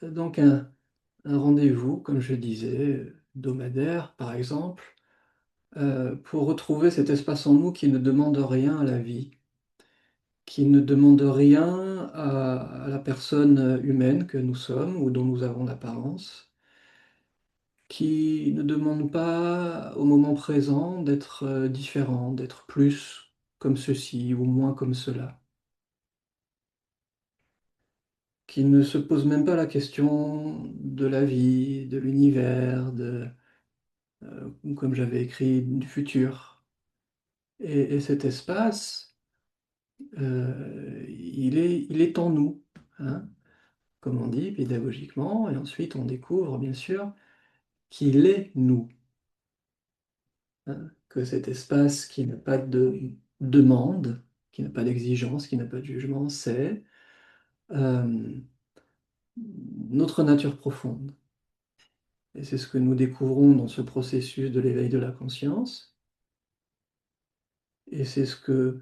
Donc un rendez-vous, comme je disais, hebdomadaire par exemple, pour retrouver cet espace en nous qui ne demande rien à la vie, qui ne demande rien à la personne humaine que nous sommes ou dont nous avons l'apparence, qui ne demande pas au moment présent d'être différent, d'être plus comme ceci ou moins comme cela, qui ne se pose même pas la question de la vie, de l'univers, ou comme j'avais écrit, du futur. Et cet espace, il est en nous, hein, comme on dit pédagogiquement, et ensuite on découvre bien sûr qu'il est nous, hein, que cet espace qui n'a pas de demande, qui n'a pas d'exigence, qui n'a pas de jugement, c'est euh, notre nature profonde. Et c'est ce que nous découvrons dans ce processus de l'éveil de la conscience, et c'est ce que,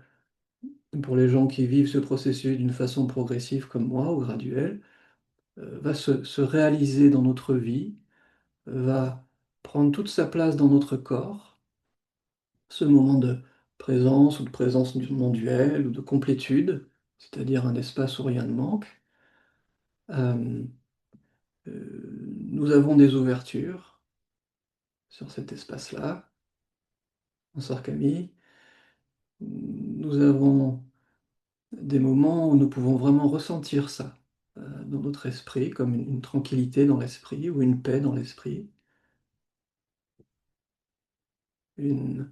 pour les gens qui vivent ce processus d'une façon progressive comme moi, ou graduelle, va se réaliser dans notre vie, va prendre toute sa place dans notre corps, ce moment de présence ou de présence non duelle ou de complétude, c'est-à-dire un espace où rien ne manque. Euh, nous avons des ouvertures sur cet espace-là, en sœur Camille. Nous avons des moments où nous pouvons vraiment ressentir ça dans notre esprit, comme une tranquillité dans l'esprit ou une paix dans l'esprit, une,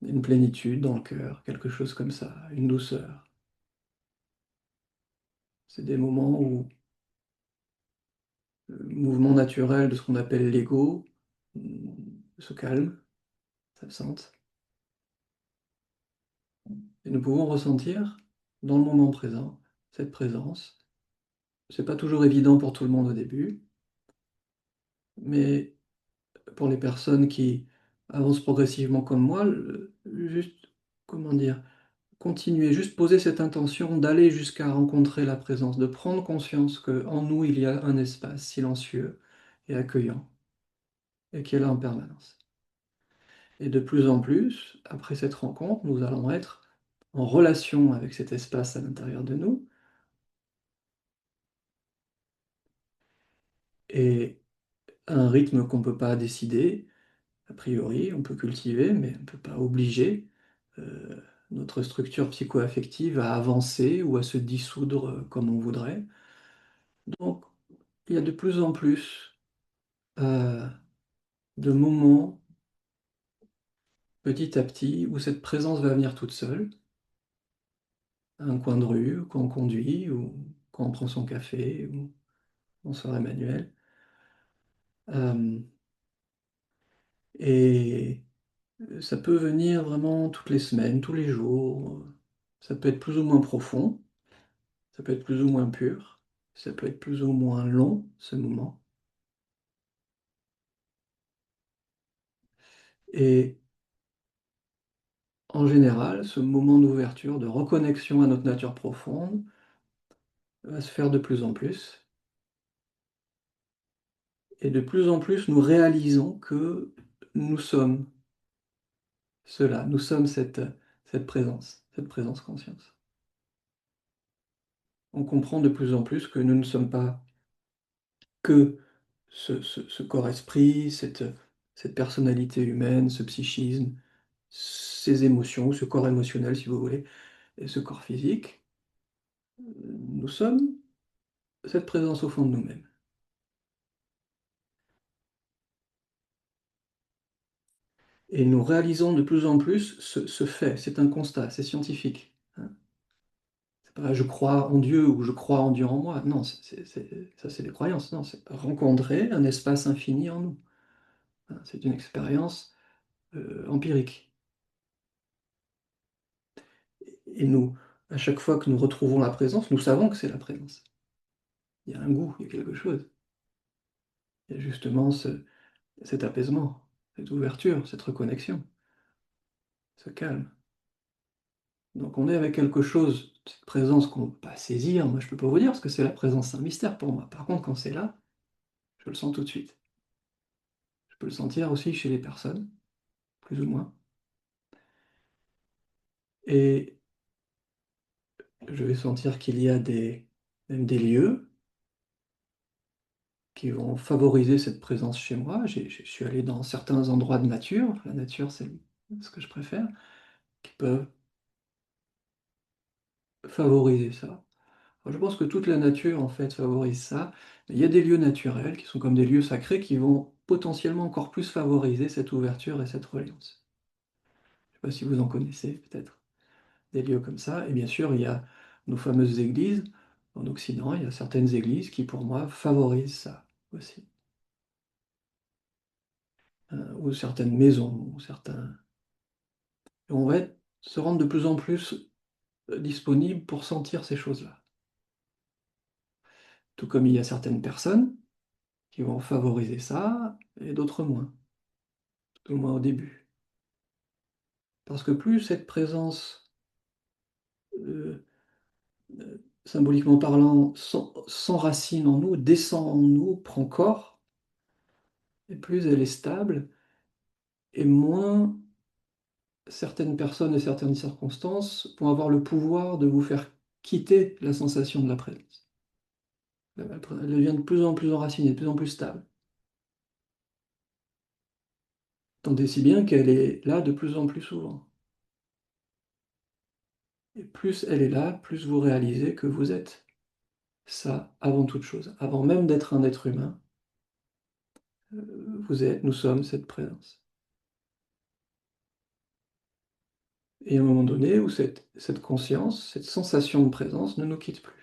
une plénitude dans le cœur, quelque chose comme ça, une douceur. C'est des moments où le mouvement naturel de ce qu'on appelle l'ego se calme, s'absente, et nous pouvons ressentir dans le moment présent cette présence. C'est pas toujours évident pour tout le monde au début, mais pour les personnes qui avancent progressivement comme moi, juste, comment dire, continuer, juste poser cette intention d'aller jusqu'à rencontrer la présence, de prendre conscience qu'en nous, il y a un espace silencieux et accueillant, et qui est là en permanence. Et de plus en plus, après cette rencontre, nous allons être en relation avec cet espace à l'intérieur de nous, et à un rythme qu'on ne peut pas décider, a priori, on peut cultiver, mais on ne peut pas obliger notre structure psycho-affective à avancer ou à se dissoudre comme on voudrait. Donc, il y a de plus en plus euh, de moments, petit à petit, où cette présence va venir toute seule, à un coin de rue, quand on conduit, ou quand on prend son café, ou bonsoir Emmanuel. Euh, et ça peut venir vraiment toutes les semaines, tous les jours. Ça peut être plus ou moins profond, ça peut être plus ou moins pur, ça peut être plus ou moins long, ce moment. Et en général, ce moment d'ouverture, de reconnexion à notre nature profonde, va se faire de plus en plus. Et de plus en plus, nous réalisons que nous sommes cela, nous sommes cette présence conscience. On comprend de plus en plus que nous ne sommes pas que ce corps-esprit, cette personnalité humaine, ce psychisme, ces émotions, ce corps émotionnel, si vous voulez, et ce corps physique. Nous sommes cette présence au fond de nous-mêmes. Et nous réalisons de plus en plus ce fait, c'est un constat, c'est scientifique, hein. C'est pas je crois en Dieu ou je crois en Dieu en moi. Non, ça c'est des croyances. Non, c'est rencontrer un espace infini en nous, hein. C'est une expérience empirique. Et nous, à chaque fois que nous retrouvons la présence, nous savons que c'est la présence. Il y a un goût, il y a quelque chose. Il y a justement cet apaisement, cette ouverture, cette reconnexion, ce calme. Donc on est avec quelque chose, cette présence qu'on ne peut pas saisir, moi je ne peux pas vous dire, parce que c'est la présence, c'est un mystère pour moi. Par contre, quand c'est là, je le sens tout de suite. Je peux le sentir aussi chez les personnes, plus ou moins. Et je vais sentir qu'il y a même des lieux qui vont favoriser cette présence chez moi. Je suis allé dans certains endroits de nature, la nature c'est ce que je préfère, qui peuvent favoriser ça. Je pense que toute la nature, en fait, favorise ça. Mais il y a des lieux naturels qui sont comme des lieux sacrés qui vont potentiellement encore plus favoriser cette ouverture et cette reliance. Je ne sais pas si vous en connaissez, peut-être, des lieux comme ça. Et bien sûr, il y a nos fameuses églises. En Occident, il y a certaines églises qui, pour moi, favorisent ça aussi. Ou certaines maisons, ou certains... Et on va se rendre de plus en plus disponible pour sentir ces choses-là. Tout comme il y a certaines personnes qui vont favoriser ça, et d'autres moins, tout le moins au début. Parce que plus cette présence, symboliquement parlant, s'enracine en nous, descend en nous, prend corps, et plus elle est stable, et moins certaines personnes et certaines circonstances vont avoir le pouvoir de vous faire quitter la sensation de la présence. Elle devient de plus en plus enracinée, de plus en plus stable. Tant et si bien qu'elle est là de plus en plus souvent. Et plus elle est là, plus vous réalisez que vous êtes ça avant toute chose. Avant même d'être un être humain, nous sommes cette présence. Et à un moment donné où cette conscience, cette sensation de présence ne nous quitte plus.